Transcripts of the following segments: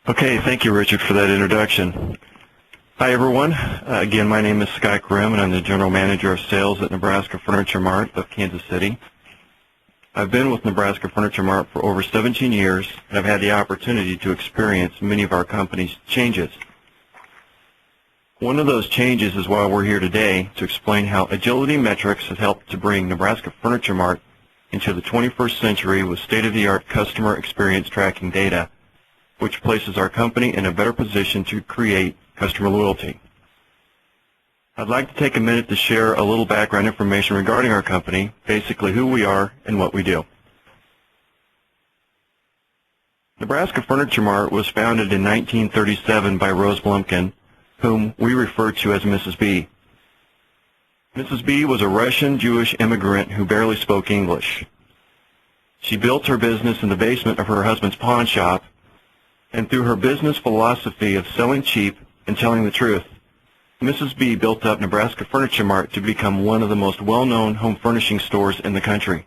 Okay, thank you, Richard, for that introduction. Hi, everyone. Again, my name is Sky Krim, and I'm the General Manager of Sales at Nebraska Furniture Mart of Kansas City. I've been with Nebraska Furniture Mart for over 17 years, and I've had the opportunity to experience many of our company's changes. One of those changes is why we're here today to explain how Agility Metrics has helped to bring Nebraska Furniture Mart into the 21st century with state-of-the-art customer experience tracking data, which places our company in a better position to create customer loyalty. I'd like to take a minute to share a little background information regarding our company, basically who we are and what we do. Nebraska Furniture Mart was founded in 1937 by Rose Blumkin, whom we refer to as Mrs. B. Mrs. B was a Russian Jewish immigrant who barely spoke English. She built her business in the basement of her husband's pawn shop, and through her business philosophy of selling cheap and telling the truth, Mrs. B built up Nebraska Furniture Mart to become one of the most well-known home furnishing stores in the country.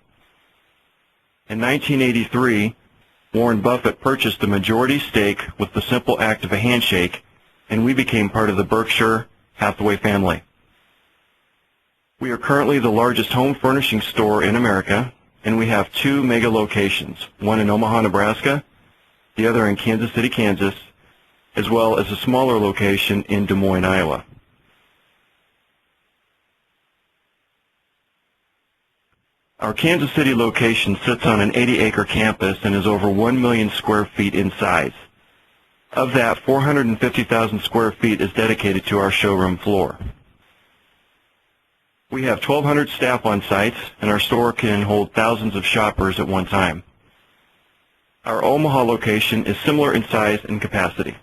In 1983, Warren Buffett purchased a majority stake with the simple act of a handshake, and we became part of the Berkshire Hathaway family. We are currently the largest home furnishing store in America, and we have two mega locations, one in Omaha, Nebraska, the other in Kansas City, Kansas, as well as a smaller location in Des Moines, Iowa. Our Kansas City location sits on an 80-acre campus and is over 1 million square feet in size. Of that, 450,000 square feet is dedicated to our showroom floor. We have 1,200 staff on site, and our store can hold thousands of shoppers at one time. Our Omaha location is similar in size and capacity.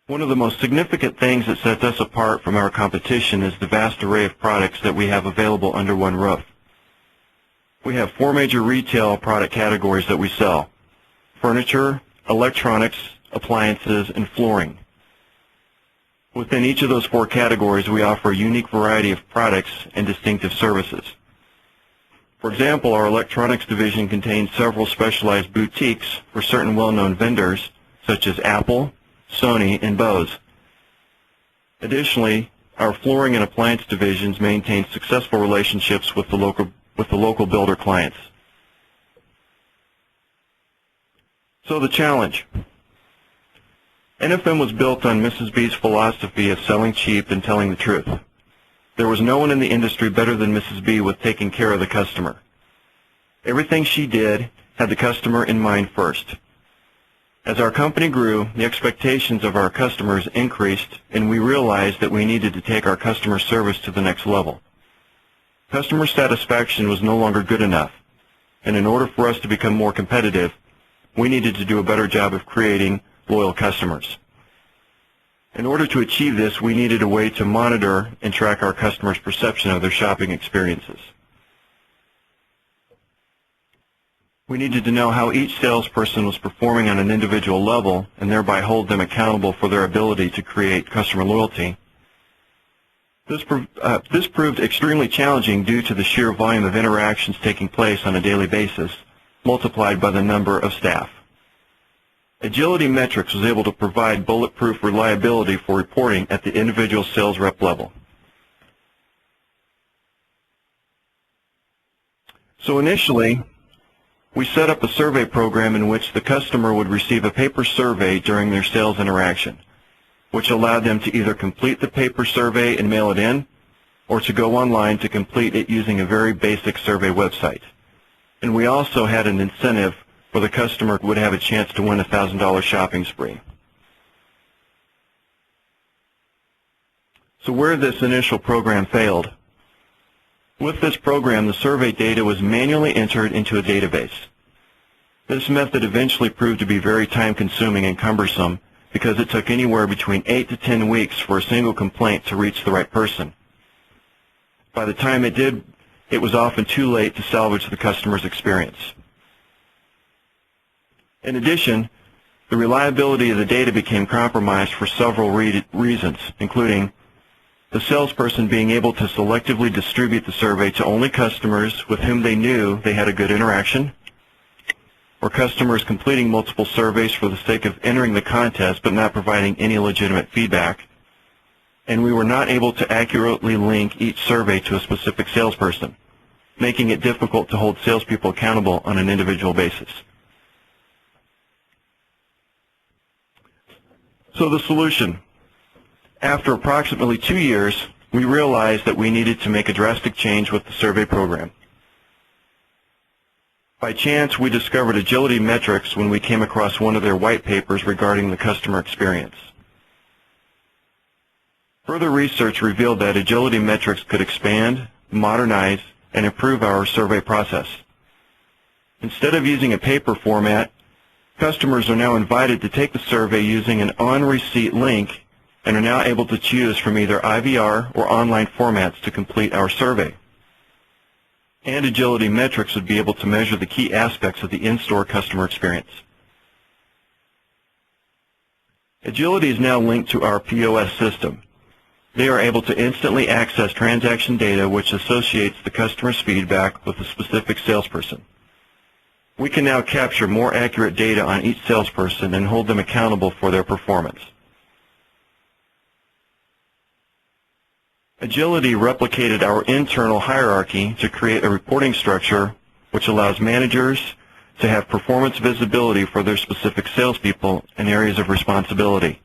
One of the most significant things that sets us apart from our competition is the vast array of products that we have available under one roof. We have 4 major retail product categories that we sell: furniture, electronics, appliances, and flooring. Within each of those 4 categories, we offer a unique variety of products and distinctive services. For example, our electronics division contains several specialized boutiques for certain well-known vendors, such as Apple, Sony, and Bose. Additionally, our flooring and appliance divisions maintain successful relationships with the local builder clients. So the challenge. NFM was built on Mrs. B's philosophy of selling cheap and telling the truth. There was no one in the industry better than Mrs. B with taking care of the customer. Everything she did had the customer in mind first. As our company grew, the expectations of our customers increased, and we realized that we needed to take our customer service to the next level. Customer satisfaction was no longer good enough, and in order for us to become more competitive, we needed to do a better job of creating loyal customers. In order to achieve this, we needed a way to monitor and track our customers' perception of their shopping experiences. We needed to know how each salesperson was performing on an individual level and thereby hold them accountable for their ability to create customer loyalty. This proved extremely challenging due to the sheer volume of interactions taking place on a daily basis, multiplied by the number of staff. Agility Metrics was able to provide bulletproof reliability for reporting at the individual sales rep level. So initially, we set up a survey program in which the customer would receive a paper survey during their sales interaction, which allowed them to either complete the paper survey and mail it in, or to go online to complete it using a very basic survey website. And we also had an incentive where the customer would have a chance to win a $1,000 shopping spree. So where this initial program failed. With this program, the survey data was manually entered into a database. This method eventually proved to be very time-consuming and cumbersome because it took anywhere between 8 to 10 weeks for a single complaint to reach the right person. By the time it did, it was often too late to salvage the customer's experience. In addition, the reliability of the data became compromised for several reasons, including the salesperson being able to selectively distribute the survey to only customers with whom they knew they had a good interaction, or customers completing multiple surveys for the sake of entering the contest but not providing any legitimate feedback. And we were not able to accurately link each survey to a specific salesperson, making it difficult to hold salespeople accountable on an individual basis. So the solution. After approximately 2 years, we realized that we needed to make a drastic change with the survey program. By chance, we discovered Agility Metrics when we came across one of their white papers regarding the customer experience. Further research revealed that Agility Metrics could expand, modernize, and improve our survey process. Instead of using a paper format, customers are now invited to take the survey using an on-receipt link and are now able to choose from either IVR or online formats to complete our survey. And Agility Metrics would be able to measure the key aspects of the in-store customer experience. Agility is now linked to our POS system. They are able to instantly access transaction data which associates the customer's feedback with a specific salesperson. We can now capture more accurate data on each salesperson and hold them accountable for their performance. Agility replicated our internal hierarchy to create a reporting structure which allows managers to have performance visibility for their specific salespeople and areas of responsibility.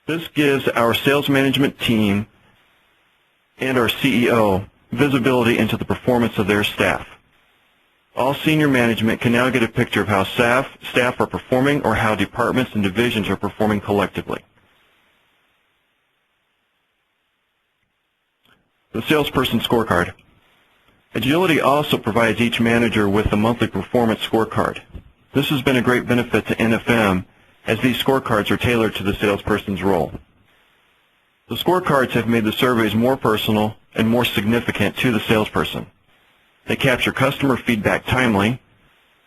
This gives our sales management team and our CEO visibility into the performance of their staff. All senior management can now get a picture of how staff are performing or how departments and divisions are performing collectively. The salesperson scorecard. Agility also provides each manager with a monthly performance scorecard. This has been a great benefit to NFM as these scorecards are tailored to the salesperson's role. The scorecards have made the surveys more personal and more significant to the salesperson. They capture customer feedback timely.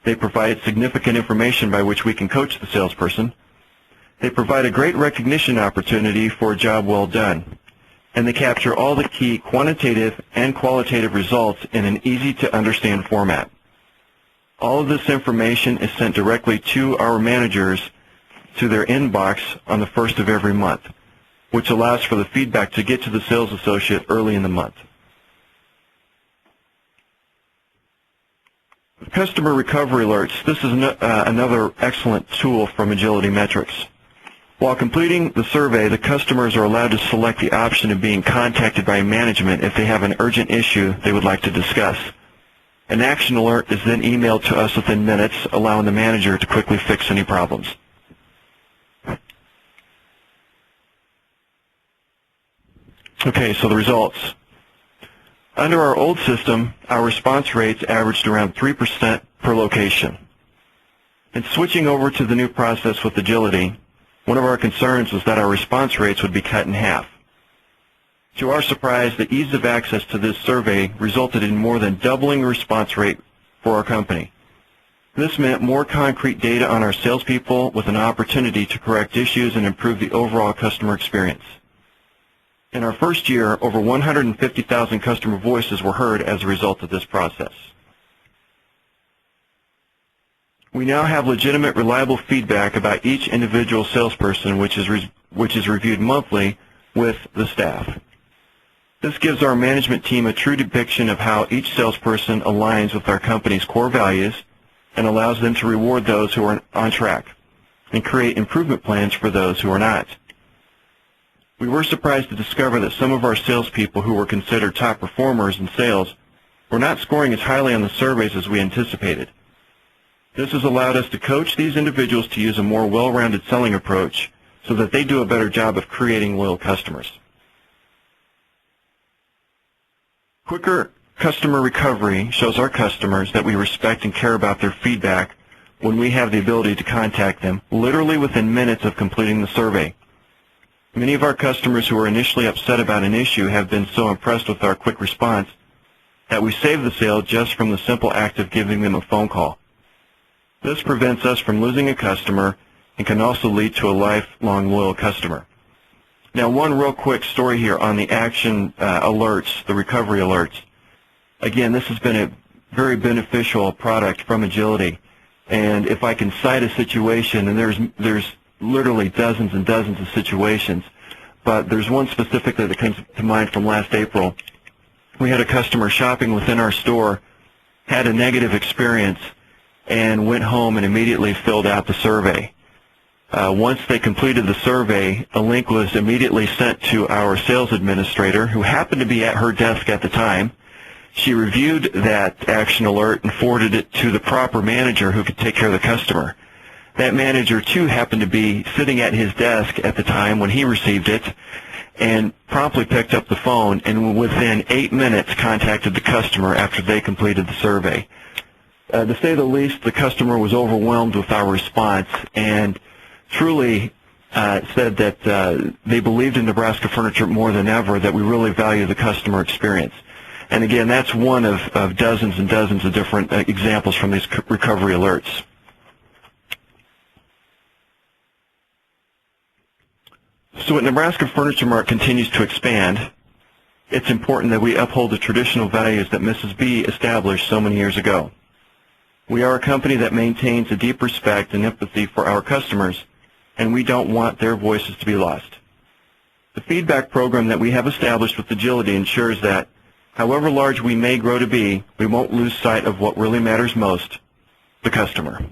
They provide significant information by which we can coach the salesperson. They provide a great recognition opportunity for a job well done. And they capture all the key quantitative and qualitative results in an easy-to-understand format. All of this information is sent directly to our managers to their inbox on the first of every month, which allows for the feedback to get to the sales associate early in the month. Customer recovery alerts. This is another excellent tool from Agility Metrics. While completing the survey, the customers are allowed to select the option of being contacted by management if they have an urgent issue they would like to discuss. An action alert is then emailed to us within minutes, allowing the manager to quickly fix any problems. Okay, so the results. Under our old system, our response rates averaged around 3% per location. And switching over to the new process with Agility, one of our concerns was that our response rates would be cut in half. To our surprise, the ease of access to this survey resulted in more than doubling the response rate for our company. This meant more concrete data on our salespeople with an opportunity to correct issues and improve the overall customer experience. In our first year, over 150,000 customer voices were heard as a result of this process. We now have legitimate, reliable feedback about each individual salesperson, which is reviewed monthly with the staff. This gives our management team a true depiction of how each salesperson aligns with our company's core values and allows them to reward those who are on track and create improvement plans for those who are not. We were surprised to discover that some of our salespeople who were considered top performers in sales were not scoring as highly on the surveys as we anticipated. This has allowed us to coach these individuals to use a more well-rounded selling approach so that they do a better job of creating loyal customers. Quicker customer recovery shows our customers that we respect and care about their feedback when we have the ability to contact them literally within minutes of completing the survey. Many of our customers who were initially upset about an issue have been so impressed with our quick response that we save the sale just from the simple act of giving them a phone call. This prevents us from losing a customer and can also lead to a lifelong loyal customer. Now, one real quick story here on the action alerts, the recovery alerts. Again, this has been a very beneficial product from Agility. And if I can cite a situation, and there's literally dozens and dozens of situations, but there's one specifically that comes to mind from last April. We had a customer shopping within our store, had a negative experience, and went home and immediately filled out the survey. Once they completed the survey, a link was immediately sent to our sales administrator, who happened to be at her desk at the time. She reviewed that action alert and forwarded it to the proper manager who could take care of the customer. That manager, too, happened to be sitting at his desk at the time when he received it, and promptly picked up the phone and within 8 minutes contacted the customer after they completed the survey. To say the least, the customer was overwhelmed with our response and truly said that they believed in Nebraska Furniture more than ever, that we really value the customer experience. And again, that's one of dozens and dozens of different examples from these recovery alerts. So as Nebraska Furniture Mart continues to expand, it's important that we uphold the traditional values that Mrs. B established so many years ago. We are a company that maintains a deep respect and empathy for our customers, and we don't want their voices to be lost. The feedback program that we have established with agility ensures that, however large we may grow to be, we won't lose sight of what really matters most, the customer.